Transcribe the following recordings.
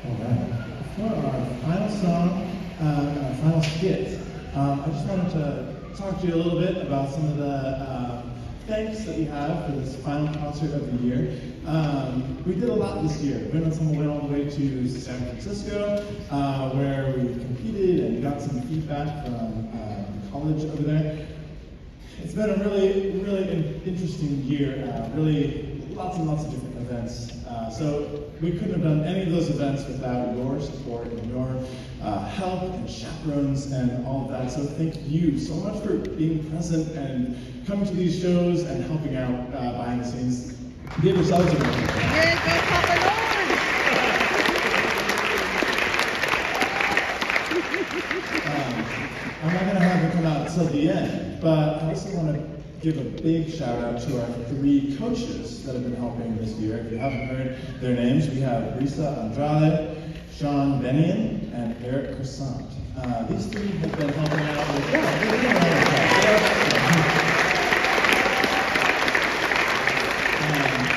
All right. For our final song, our final skit, I just wanted to talk to you a little bit about some of the thanks that we have for this final concert of the year. We did a lot this year. We went all the way to San Francisco, where we competed and got some feedback from college over there. It's been a really interesting year, really lots and lots of different events. So we couldn't have done any of those events without your support and your help and chaperones and all of that. So thank you so much for being present and coming to these shows and helping out behind the scenes. Give yourselves a round. Yay, go Papa Lord! I'm not going to have them come out until the end, but I also want to give a big shout out to our 3 coaches that have been helping this year. If you haven't heard their names, we have Risa Andrade, Sean Benian, and Eric Croissant. These 3 have been helping out with,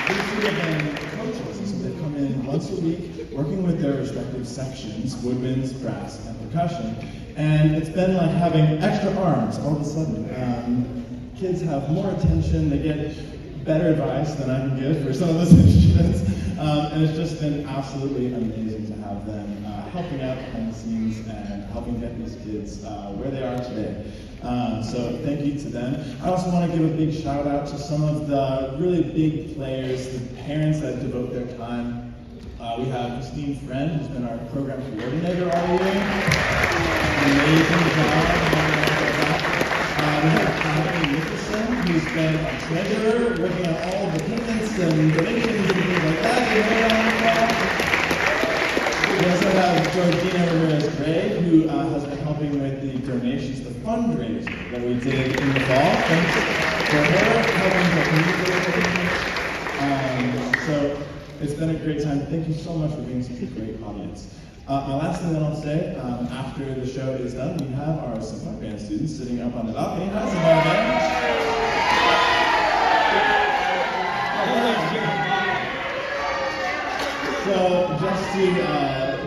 these 3 have been coaches, so they come in once a week, working with their respective sections, woodwinds, brass, and percussion. And it's been like having extra arms all of a sudden. Kids have more attention, they get better advice than I can give for some of those instruments, and it's just been absolutely amazing to have them helping out behind the scenes and helping get these kids where they are today. So thank you to them. I also want to give a big shout out to some of the really big players, the parents that devote their time. We have Christine Friend, who's been our program coordinator all year. Amazing job. We have Connie Nicholson, who's been a treasurer, working on all the payments and donations and things like that. We also have Georgina Ramirez-Gray, who has been helping with the donations, the fundraiser that we did in the fall. Thanks for her helping to communicate. So it's been a great time. Thank you so much for being such a great audience. My last thing that I'll say, after the show is done, we have our symphonic band students sitting up on the balcony. Hi, symphonic band. So just to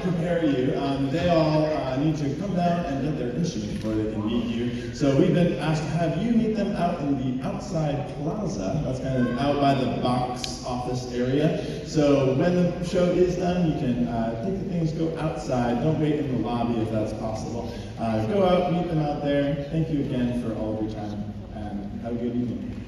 prepare you, they all need to come down and get their instrument before they can meet you. So we've been asked to have you meet them out in the outside plaza. That's kind of out by the box office area. So when the show is done, you can take the things, go outside. Don't wait in the lobby if that's possible. Go out, meet them out there. Thank you again for all of your time, and have a good evening.